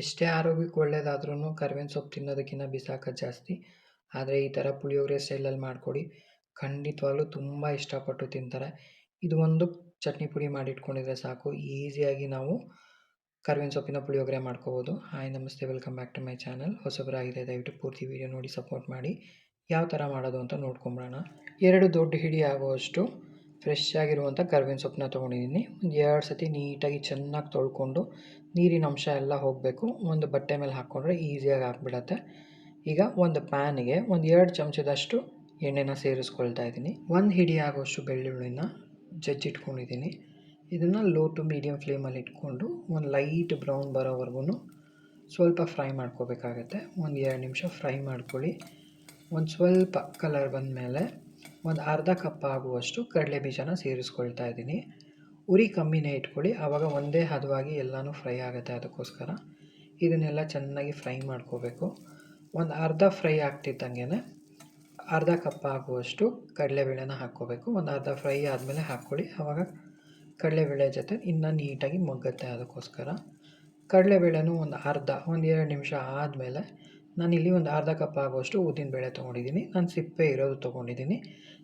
ಎಷ್ಟೇ ಆರೋಗ್ಯಕ್ಕೆ ಒಳ್ಳೇದಾದ್ರೂ ಕರ್ಬೇವಿನ ಸೊಪ್ಪು ತಿನ್ನೋದಕ್ಕಿಂತ ಬಿಸಾಕೋದು ಜಾಸ್ತಿ. ಆದರೆ ಈ ಥರ ಪುಳಿಯೋಗರೆ ಸ್ಟೈಲಲ್ಲಿ ಮಾಡಿಕೊಡಿ, ಖಂಡಿತವಾಗ್ಲೂ ತುಂಬ ಇಷ್ಟಪಟ್ಟು ತಿಂತಾರೆ. ಇದು ಒಂದು ಚಟ್ನಿ ಪುಡಿ ಮಾಡಿಟ್ಕೊಂಡಿದ್ರೆ ಸಾಕು, ಈಸಿಯಾಗಿ ನಾವು ಕರ್ಬೇವಿನ ಸೊಪ್ಪಿನ ಪುಳಿಯೋಗರೆ ಮಾಡ್ಕೋಬೋದು. ಹಾಯ್ ನಮಸ್ತೆ, welcome back to my channel. ಹೊಸಬರಾಗಿದೆ ದಯವಿಟ್ಟು ಪೂರ್ತಿ ವೀಡಿಯೋ ನೋಡಿ ಸಪೋರ್ಟ್ ಮಾಡಿ. ಯಾವ ಥರ ಮಾಡೋದು ಅಂತ ನೋಡ್ಕೊಂಬಿಡೋಣ. 2 ದೊಡ್ಡ ಹಿಡಿ ಆಗುವಷ್ಟು ಫ್ರೆಶ್ ಆಗಿರುವಂಥ ಕರ್ಬೇವಿನ ಸೊಪ್ಪನ್ನ ತೊಗೊಂಡಿದ್ದೀನಿ. ಒಂದು 2 ಸತಿ ನೀಟಾಗಿ ಚೆನ್ನಾಗಿ ತೊಳ್ಕೊಂಡು ನೀರಿನ ಅಂಶ ಎಲ್ಲ ಹೋಗಬೇಕು. ಒಂದು ಬಟ್ಟೆ ಮೇಲೆ ಹಾಕ್ಕೊಂಡ್ರೆ ಈಸಿಯಾಗಿ ಆಗಿಬಿಡತ್ತೆ. ಈಗ ಒಂದು ಪ್ಯಾನಿಗೆ ಒಂದು 2 ಚಮಚದಷ್ಟು ಎಣ್ಣೆನ ಸೇರಿಸ್ಕೊಳ್ತಾ ಇದ್ದೀನಿ. 1 ಹಿಡಿ ಆಗುವಷ್ಟು ಬೆಳ್ಳುಳ್ಳಿನ ಜಜ್ಜಿಟ್ಕೊಂಡಿದ್ದೀನಿ. ಇದನ್ನು ಲೋ ಟು ಮೀಡಿಯಮ್ ಫ್ಲೇಮಲ್ಲಿ ಇಟ್ಕೊಂಡು ಒಂದು ಲೈಟ್ ಬ್ರೌನ್ ಬರೋವರೆಗೂ ಸ್ವಲ್ಪ ಫ್ರೈ ಮಾಡ್ಕೋಬೇಕಾಗತ್ತೆ. ಒಂದು 2 ನಿಮಿಷ ಫ್ರೈ ಮಾಡ್ಕೊಳ್ಳಿ. ಒಂದು ಸ್ವಲ್ಪ ಕಲರ್ ಬಂದಮೇಲೆ ಒಂದು ಅರ್ಧ ಕಪ್ ಆಗುವಷ್ಟು ಕಡಲೆ ಬೀಜನ ಸೇರಿಸ್ಕೊಳ್ತಾ ಇದ್ದೀನಿ. ಉರಿ ಕಮ್ಮಿನೇ ಇಟ್ಕೊಳ್ಳಿ, ಆವಾಗ ಒಂದೇ ಹದವಾಗಿ ಎಲ್ಲನೂ ಫ್ರೈ ಆಗುತ್ತೆ. ಅದಕ್ಕೋಸ್ಕರ ಇದನ್ನೆಲ್ಲ ಚೆನ್ನಾಗಿ ಫ್ರೈ ಮಾಡ್ಕೋಬೇಕು. ಒಂದು ಅರ್ಧ ಫ್ರೈ ಆಗ್ತಿದ್ದಂಗೆ ಅರ್ಧ ಕಪ್ ಆಗುವಷ್ಟು ಕಡಲೆಬೇಳೆನ ಹಾಕ್ಕೋಬೇಕು. ಒಂದು ಅರ್ಧ ಫ್ರೈ ಆದಮೇಲೆ ಹಾಕ್ಕೊಳ್ಳಿ, ಆವಾಗ ಕಡಲೆಬೇಳೆ ಜೊತೆ ಇನ್ನೂ ನೀಟಾಗಿ ಮಗ್ಗುತ್ತೆ. ಅದಕ್ಕೋಸ್ಕರ ಕಡಲೆಬೇಳೆನೂ ಒಂದು 2 ನಿಮಿಷ ಆದಮೇಲೆ ನಾನಿಲ್ಲಿ ಒಂದು ಅರ್ಧ ಕಪ್ ಆಗುವಷ್ಟು ಉದ್ದಿನಬೇಳೆ ತೊಗೊಂಡಿದ್ದೀನಿ. ನಾನು ಸಿಪ್ಪೆ ಇರೋದು ತೊಗೊಂಡಿದ್ದೀನಿ,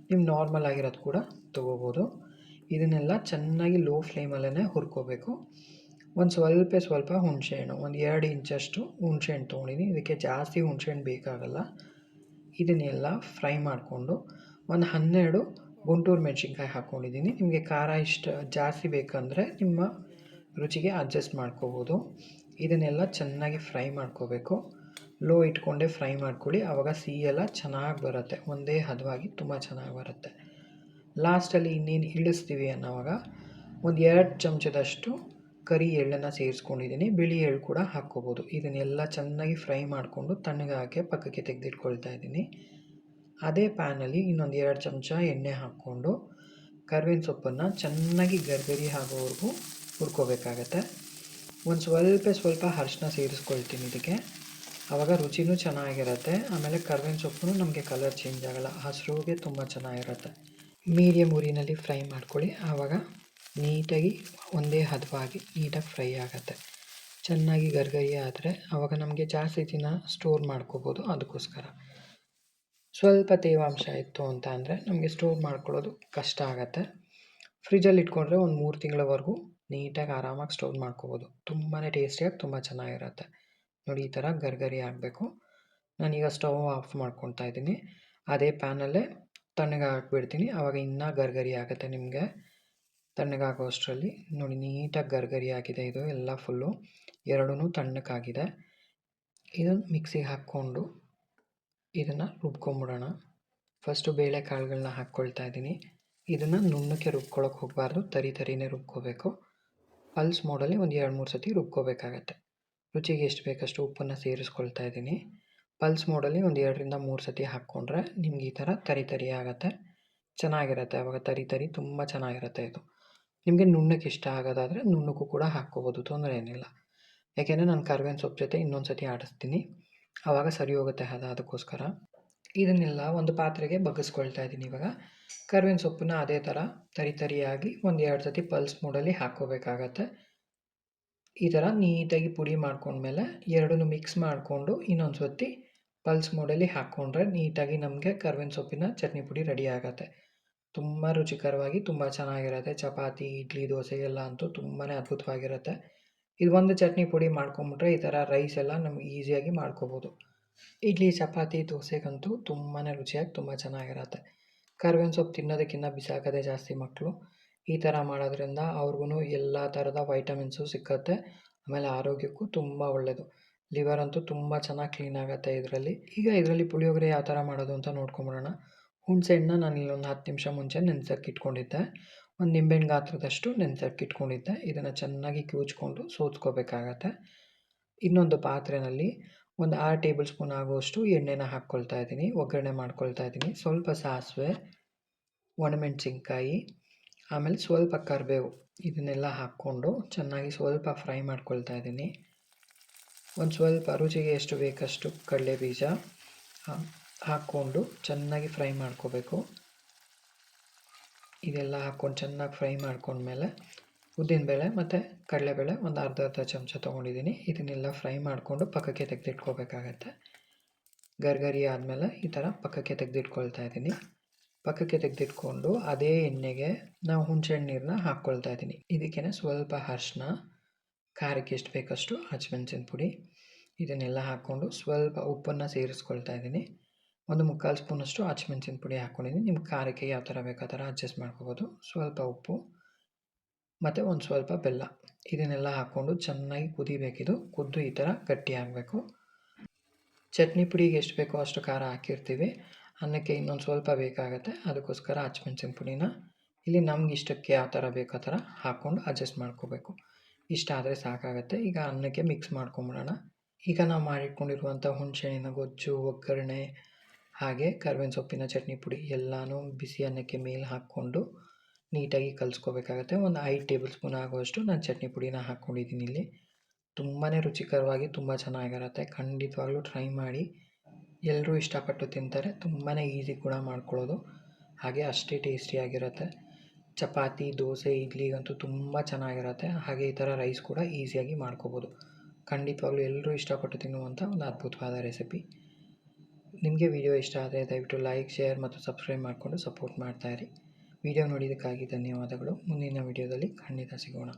ನೀವು ನಾರ್ಮಲ್ ಆಗಿರೋದು ಕೂಡ ತೊಗೋಬೋದು. ಇದನ್ನೆಲ್ಲ ಚೆನ್ನಾಗಿ ಲೋ ಫ್ಲೇಮಲ್ಲೇ ಹುರ್ಕೋಬೇಕು. ಒಂದು ಸ್ವಲ್ಪ ಹುಣಸೆಹಣ್ಣು, ಒಂದು 2 ಇಂಚಷ್ಟು ಹುಣಸೆಹಣ್ಣು ತೊಗೊಂಡಿದ್ದೀನಿ. ಇದಕ್ಕೆ ಜಾಸ್ತಿ ಹುಣಸೆಹಣ್ಣು ಬೇಕಾಗಲ್ಲ. ಇದನ್ನೆಲ್ಲ ಫ್ರೈ ಮಾಡಿಕೊಂಡು ಒಂದು 12 ಗುಂಟೂರು ಮೆಣಸಿನ್ಕಾಯಿ ಹಾಕ್ಕೊಂಡಿದ್ದೀನಿ. ನಿಮಗೆ ಖಾರ ಇಷ್ಟ ಜಾಸ್ತಿ ಬೇಕಂದರೆ ನಿಮ್ಮ ರುಚಿಗೆ ಅಡ್ಜಸ್ಟ್ ಮಾಡ್ಕೋಬೋದು. ಇದನ್ನೆಲ್ಲ ಚೆನ್ನಾಗಿ ಫ್ರೈ ಮಾಡ್ಕೋಬೇಕು. ಲೋ ಇಟ್ಕೊಂಡೇ ಫ್ರೈ ಮಾಡ್ಕೊಳ್ಳಿ, ಆವಾಗ ಸಿಹಿಯೆಲ್ಲ ಚೆನ್ನಾಗಿ ಬರುತ್ತೆ. ಒಂದೇ ಹದವಾಗಿ ತುಂಬ ಚೆನ್ನಾಗಿ ಬರುತ್ತೆ. ಲಾಸ್ಟಲ್ಲಿ ಇನ್ನೇನು ಇಳಿಸ್ತೀವಿ ಅನ್ನೋವಾಗ ಒಂದು 2 ಚಮಚದಷ್ಟು ಕರಿ ಎಳ್ಳನ್ನು ಸೇರಿಸ್ಕೊಂಡಿದ್ದೀನಿ. ಬಿಳಿ ಎಳ್ಳು ಕೂಡ ಹಾಕ್ಕೋಬೋದು. ಇದನ್ನೆಲ್ಲ ಚೆನ್ನಾಗಿ ಫ್ರೈ ಮಾಡಿಕೊಂಡು ತಣ್ಣಗಾಕೆ ಪಕ್ಕಕ್ಕೆ ತೆಗೆದಿಟ್ಕೊಳ್ತಾ ಇದ್ದೀನಿ. ಅದೇ ಪ್ಯಾನಲ್ಲಿ ಇನ್ನೊಂದು 2 ಚಮಚ ಎಣ್ಣೆ ಹಾಕ್ಕೊಂಡು ಕರ್ಬೇವಿನ ಸೊಪ್ಪನ್ನು ಚೆನ್ನಾಗಿ ಗರ್ಗರಿ ಆಗೋವರೆಗೂ ಹುರ್ಕೋಬೇಕಾಗತ್ತೆ. ಒಂದು ಸ್ವಲ್ಪ ಅರಿಶಿನ ಸೇರಿಸ್ಕೊಳ್ತೀನಿ ಇದಕ್ಕೆ, ಆವಾಗ ರುಚಿನೂ ಚೆನ್ನಾಗಿರುತ್ತೆ. ಆಮೇಲೆ ಕರ್ಬೇವಿನ ಸೊಪ್ಪು ನಮಗೆ ಕಲರ್ ಚೇಂಜ್ ಆಗೋಲ್ಲ, ಹಸಿರುಗೆ ತುಂಬ ಚೆನ್ನಾಗಿರುತ್ತೆ. ಮೀಡಿಯಮ್ ಉರಿನಲ್ಲಿ ಫ್ರೈ ಮಾಡ್ಕೊಳ್ಳಿ, ಆವಾಗ ನೀಟಾಗಿ ಒಂದೇ ಹದವಾಗಿ ನೀಟಾಗಿ ಫ್ರೈ ಆಗುತ್ತೆ. ಚೆನ್ನಾಗಿ ಗರ್ಗರಿ ಆದರೆ ಆವಾಗ ನಮಗೆ ಜಾಸ್ತಿ ದಿನ ಸ್ಟೋರ್ ಮಾಡ್ಕೋಬೋದು. ಅದಕ್ಕೋಸ್ಕರ ಸ್ವಲ್ಪ ತೇವಾಂಶ ಇತ್ತು ಅಂತ ಅಂದರೆ ನಮಗೆ ಸ್ಟೋರ್ ಮಾಡ್ಕೊಳ್ಳೋದು ಕಷ್ಟ ಆಗುತ್ತೆ. ಫ್ರಿಜ್ಜಲ್ಲಿ ಇಟ್ಕೊಂಡ್ರೆ ಒಂದು 3 ತಿಂಗಳವರೆಗೂ ನೀಟಾಗಿ ಆರಾಮಾಗಿ ಸ್ಟೋರ್ ಮಾಡ್ಕೋಬೋದು. ತುಂಬಾ ಟೇಸ್ಟಿಯಾಗಿ ತುಂಬ ಚೆನ್ನಾಗಿರುತ್ತೆ. ನೋಡಿ, ಈ ಥರ ಗರ್ಗರಿ ಆಗಬೇಕು. ನಾನೀಗ ಸ್ಟವ್ ಆಫ್ ಮಾಡ್ಕೊತಾ ಇದ್ದೀನಿ. ಅದೇ ಪ್ಯಾನಲ್ಲೇ ತಣ್ಣಗೆ ಹಾಕ್ಬಿಡ್ತೀನಿ, ಆವಾಗ ಇನ್ನೂ ಗರ್ಗರಿ ಆಗುತ್ತೆ. ನಿಮಗೆ ತಣ್ಣಗಾಗೋ ಅಷ್ಟರಲ್ಲಿ ನೋಡಿ ನೀಟಾಗಿ ಗರ್ಗರಿ ಆಗಿದೆ. ಇದು ಎಲ್ಲ ಫುಲ್ಲು ಎರಡೂ ತಣ್ಣಕ್ಕಾಗಿದೆ. ಇದನ್ನು ಮಿಕ್ಸಿಗೆ ಹಾಕ್ಕೊಂಡು ಇದನ್ನು ರುಬ್ಕೊಂಬಿಡೋಣ. ಫಸ್ಟು ಬೇಳೆಕಾಳುಗಳನ್ನ ಹಾಕ್ಕೊಳ್ತಾ ಇದ್ದೀನಿ. ಇದನ್ನು ನುಣ್ಣಕ್ಕೆ ರುಬ್ಕೊಳ್ಳೋಕೆ ಹೋಗಬಾರ್ದು, ತರಿನೇ ರುಬ್ಕೋಬೇಕು. ಪಲ್ಸ್ ಮೋಡಲ್ಲಿ ಒಂದು 2-3 ಸತಿ ರುಬ್ಕೋಬೇಕಾಗತ್ತೆ. ರುಚಿಗೆ ಎಷ್ಟು ಬೇಕಷ್ಟು ಉಪ್ಪನ್ನು ಸೇರಿಸ್ಕೊಳ್ತಾ ಇದ್ದೀನಿ. ಪಲ್ಸ್ ಮೋಡಲ್ಲಿ ಒಂದು 2-3 ಸತಿ ಹಾಕ್ಕೊಂಡ್ರೆ ನಿಮ್ಗೆ ಈ ಥರ ತರಿ ಆಗುತ್ತೆ, ಚೆನ್ನಾಗಿರುತ್ತೆ. ಆವಾಗ ತರಿ ತುಂಬ ಚೆನ್ನಾಗಿರುತ್ತೆ. ಇದು ನಿಮಗೆ ನುಣ್ಣಕ್ಕೆ ಇಷ್ಟ ಆಗೋದಾದರೆ ನುಣ್ಣಕ್ಕೂ ಕೂಡ ಹಾಕ್ಕೋಬೋದು, ತೊಂದರೆ ಏನಿಲ್ಲ. ಯಾಕೆಂದರೆ ನಾನು ಕರ್ಬೇವಿನ ಸೊಪ್ಪು ಜೊತೆ ಇನ್ನೊಂದು ಸತಿ ಆಡಿಸ್ತೀನಿ, ಆವಾಗ ಸರಿ ಹೋಗುತ್ತೆ ಅದಕ್ಕೋಸ್ಕರ. ಇದನ್ನೆಲ್ಲ ಒಂದು ಪಾತ್ರೆಗೆ ಬಗ್ಗಿಸ್ಕೊಳ್ತಾ ಇದ್ದೀನಿ. ಇವಾಗ ಕರ್ಬೇವಿನ ಸೊಪ್ಪನ್ನ ಅದೇ ಥರ ತರಿಯಾಗಿ ಒಂದು 2 ಸತಿ ಪಲ್ಸ್ ಮೋಡಲ್ಲಿ ಹಾಕ್ಕೋಬೇಕಾಗತ್ತೆ. ಈ ಥರ ನೀಟಾಗಿ ಪುಡಿ ಮಾಡ್ಕೊಂಡ್ಮೇಲೆ ಎರಡನ್ನೂ ಮಿಕ್ಸ್ ಮಾಡಿಕೊಂಡು ಇನ್ನೊಂದು ಸತಿ ಪಲ್ಸ್ ಮೋಡಲ್ಲಿ ಹಾಕ್ಕೊಂಡ್ರೆ ನೀಟಾಗಿ ನಮಗೆ ಕರ್ಬೇವಿನ ಸೊಪ್ಪಿನ ಚಟ್ನಿ ಪುಡಿ ರೆಡಿ ಆಗುತ್ತೆ. ತುಂಬ ರುಚಿಕರವಾಗಿ ತುಂಬ ಚೆನ್ನಾಗಿರುತ್ತೆ. ಚಪಾತಿ, ಇಡ್ಲಿ, ದೋಸೆಗೆಲ್ಲ ಅಂತೂ ತುಂಬಾ ಅದ್ಭುತವಾಗಿರುತ್ತೆ. ಇದು ಒಂದು ಚಟ್ನಿ ಪುಡಿ ಮಾಡ್ಕೊಂಬಿಟ್ರೆ ಈ ಥರ ರೈಸ್ ಎಲ್ಲ ನಮ್ಗೆ ಈಸಿಯಾಗಿ ಮಾಡ್ಕೋಬೋದು. ಇಡ್ಲಿ, ಚಪಾತಿ, ದೋಸೆಗಂತೂ ತುಂಬಾ ರುಚಿಯಾಗಿ ತುಂಬ ಚೆನ್ನಾಗಿರುತ್ತೆ. ಕರ್ಬೇವಿನ ಸೊಪ್ಪು ತಿನ್ನೋದಕ್ಕಿಂತ ಬಿಸಾಕೋದೇ ಜಾಸ್ತಿ ಮಕ್ಕಳು. ಈ ಥರ ಮಾಡೋದ್ರಿಂದ ಅವ್ರಿಗೂ ಎಲ್ಲ ಥರದ ವೈಟಮಿನ್ಸು ಸಿಕ್ಕತ್ತೆ. ಆಮೇಲೆ ಆರೋಗ್ಯಕ್ಕೂ ತುಂಬ ಒಳ್ಳೆಯದು. ಲಿವರ್ ಅಂತೂ ತುಂಬ ಚೆನ್ನಾಗಿ ಕ್ಲೀನ್ ಆಗುತ್ತೆ ಇದರಲ್ಲಿ. ಈಗ ಇದರಲ್ಲಿ ಪುಳಿಯೋಗರೆ ಯಾವ ಥರ ಮಾಡೋದು ಅಂತ ನೋಡ್ಕೊಂಬಿಡೋಣ. ಹುಣಸೆಹಣ್ಣನ್ನ ನಾನು ಇಲ್ಲೊಂದು 10 ನಿಮಿಷ ಮುಂಚೆ ನೆನೆಸೋಕ್ಕಿಟ್ಕೊಂಡಿದ್ದೆ. ಒಂದು ನಿಂಬೆಹಣ್ಣು ಗಾತ್ರದಷ್ಟು ನೆನೆಸೋಕ್ಕಿಟ್ಕೊಂಡಿದ್ದೆ. ಇದನ್ನು ಚೆನ್ನಾಗಿ ಕಿವುಚ್ಕೊಂಡು ಸೋದ್ಕೋಬೇಕಾಗತ್ತೆ. ಇನ್ನೊಂದು ಪಾತ್ರೆಯಲ್ಲಿ ಒಂದು 6 ಟೇಬಲ್ ಸ್ಪೂನ್ ಆಗುವಷ್ಟು ಎಣ್ಣೆನ ಹಾಕ್ಕೊಳ್ತಾ ಇದ್ದೀನಿ. ಒಗ್ಗರಣೆ ಮಾಡ್ಕೊಳ್ತಾ ಇದ್ದೀನಿ. ಸ್ವಲ್ಪ ಸಾಸಿವೆ, ಒಣಮೆಣಸಿನ್ಕಾಯಿ, ಆಮೇಲೆ ಸ್ವಲ್ಪ ಕರಿಬೇವು, ಇದನ್ನೆಲ್ಲ ಹಾಕ್ಕೊಂಡು ಚೆನ್ನಾಗಿ ಸ್ವಲ್ಪ ಫ್ರೈ ಮಾಡ್ಕೊಳ್ತಾ ಇದ್ದೀನಿ. ಒಂದು ಸ್ವಲ್ಪ ರುಚಿಗೆ ಎಷ್ಟು ಬೇಕಷ್ಟು ಕಡಲೆ ಬೀಜ ಹಾಕ್ಕೊಂಡು ಚೆನ್ನಾಗಿ ಫ್ರೈ ಮಾಡ್ಕೋಬೇಕು. ಇದೆಲ್ಲ ಹಾಕ್ಕೊಂಡು ಚೆನ್ನಾಗಿ ಫ್ರೈ ಮಾಡ್ಕೊಂಡ್ಮೇಲೆ ಉದ್ದಿನಬೇಳೆ ಮತ್ತು ಕಡಲೆಬೇಳೆ ಒಂದು ಅರ್ಧ ಚಮಚ ತೊಗೊಂಡಿದ್ದೀನಿ. ಇದನ್ನೆಲ್ಲ ಫ್ರೈ ಮಾಡಿಕೊಂಡು ಪಕ್ಕಕ್ಕೆ ತೆಗೆದಿಟ್ಕೋಬೇಕಾಗತ್ತೆ. ಗರ್ಗರಿ ಆದಮೇಲೆ ಈ ಥರ ಪಕ್ಕಕ್ಕೆ ತೆಗೆದಿಟ್ಕೊಳ್ತಾ ಇದ್ದೀನಿ. ಪಕ್ಕಕ್ಕೆ ತೆಗೆದಿಟ್ಕೊಂಡು ಅದೇ ಎಣ್ಣೆಗೆ ನಾವು ಹುಣಸೆಹಣ್ಣು ನೀರನ್ನ ಹಾಕ್ಕೊಳ್ತಾ ಇದ್ದೀನಿ. ಇದಕ್ಕೇ ಸ್ವಲ್ಪ ಅರಿಶಿನ, ಖಾರಕ್ಕೆ ಎಷ್ಟು ಬೇಕಷ್ಟು ಹಸಿಮೆಣಸಿನ ಪುಡಿ, ಇದನ್ನೆಲ್ಲ ಹಾಕ್ಕೊಂಡು ಸ್ವಲ್ಪ ಉಪ್ಪನ್ನು ಸೇರಿಸ್ಕೊಳ್ತಾ ಇದ್ದೀನಿ. ಒಂದು 3/4 ಸ್ಪೂನಷ್ಟು ಹಸಿಮೆಣಸಿನ ಪುಡಿ ಹಾಕ್ಕೊಂಡಿದ್ದೀನಿ. ನಿಮ್ಮ ಖಾರಕ್ಕೆ ಯಾವ ಥರ ಬೇಕು ಆ ಥರ ಅಡ್ಜಸ್ಟ್ ಮಾಡ್ಕೋಬೋದು. ಸ್ವಲ್ಪ ಉಪ್ಪು ಮತ್ತು ಒಂದು ಸ್ವಲ್ಪ ಬೆಲ್ಲ, ಇದನ್ನೆಲ್ಲ ಹಾಕ್ಕೊಂಡು ಚೆನ್ನಾಗಿ ಕುದಿಬೇಕಿದು. ಕುದ್ದು ಈ ಥರ ಗಟ್ಟಿ ಆಗಬೇಕು. ಚಟ್ನಿ ಪುಡಿಗೆ ಎಷ್ಟು ಬೇಕೋ ಅಷ್ಟು ಖಾರ ಹಾಕಿರ್ತೀವಿ. ಅನ್ನಕ್ಕೆ ಇನ್ನೊಂದು ಸ್ವಲ್ಪ ಬೇಕಾಗುತ್ತೆ, ಅದಕ್ಕೋಸ್ಕರ ಹಸಿಮೆಣಸಿನ ಪುಡಿನ ಇಲ್ಲಿ ನಮ್ಗೆ ಇಷ್ಟಕ್ಕೆ ಯಾವ ಥರ ಬೇಕೋ ಆ ಥರ ಹಾಕ್ಕೊಂಡು ಅಡ್ಜಸ್ಟ್ ಮಾಡ್ಕೋಬೇಕು. ಇಷ್ಟ ಆದರೆ ಸಾಕಾಗುತ್ತೆ. ಈಗ ಅನ್ನಕ್ಕೆ ಮಿಕ್ಸ್ ಮಾಡ್ಕೊಂಬಿಡೋಣ. ಈಗ ನಾವು ಮಾಡಿಟ್ಕೊಂಡಿರುವಂಥ ಹುಣಸೆಹಣ್ಣಿನ ಗೊಜ್ಜು, ಒಗ್ಗರಣೆ ಹಾಗೆ ಕರಿಬೇವಿನ ಸೊಪ್ಪಿನ ಚಟ್ನಿ ಪುಡಿ ಎಲ್ಲನೂ ಬಿಸಿ ಅನ್ನಕ್ಕೆ ಮೇಲೆ ಹಾಕ್ಕೊಂಡು ನೀಟಾಗಿ ಕಲಿಸ್ಕೋಬೇಕಾಗತ್ತೆ. ಒಂದು 5 ಟೇಬಲ್ ಸ್ಪೂನ್ ಆಗುವಷ್ಟು ನಾನು ಚಟ್ನಿ ಪುಡಿನ ಹಾಕ್ಕೊಂಡಿದ್ದೀನಿ ಇಲ್ಲಿ. ತುಂಬಾ ರುಚಿಕರವಾಗಿ ತುಂಬ ಚೆನ್ನಾಗಿರುತ್ತೆ. ಖಂಡಿತವಾಗ್ಲೂ ಟ್ರೈ ಮಾಡಿ. ಎಲ್ಲರೂ ಇಷ್ಟಪಟ್ಟು ತಿಂತಾರೆ. ತುಂಬಾ ಈಸಿ ಕೂಡ ಮಾಡ್ಕೊಳ್ಳೋದು, ಹಾಗೆ ಅಷ್ಟೇ ಟೇಸ್ಟಿಯಾಗಿರುತ್ತೆ. ಚಪಾತಿ, ದೋಸೆ, ಇಡ್ಲಿಗಂತೂ ತುಂಬ ಚೆನ್ನಾಗಿರುತ್ತೆ. ಹಾಗೆ ಈ ಥರ ರೈಸ್ ಕೂಡ ಈಸಿಯಾಗಿ ಮಾಡ್ಕೋಬೋದು. ಖಂಡಿತವಾಗ್ಲೂ ಎಲ್ಲರೂ ಇಷ್ಟಪಟ್ಟು ತಿನ್ನುವಂಥ ಒಂದು ಅದ್ಭುತವಾದ ರೆಸಿಪಿ. ನಿಮಗೆ ವಿಡಿಯೋ ಇಷ್ಟ ಆದರೆ ದಯವಿಟ್ಟು ಲೈಕ್, ಶೇರ್ ಮತ್ತು ಸಬ್ಸ್ಕ್ರೈಬ್ ಮಾಡಿಕೊಂಡು ಸಪೋರ್ಟ್ ಮಾಡ್ತಾಯಿರಿ. ವಿಡಿಯೋ ನೋಡಿದ್ದಕ್ಕಾಗಿ ಧನ್ಯವಾದಗಳು. ಮುಂದಿನ ವಿಡಿಯೋದಲ್ಲಿ ಖಂಡಿತ ಸಿಗೋಣ.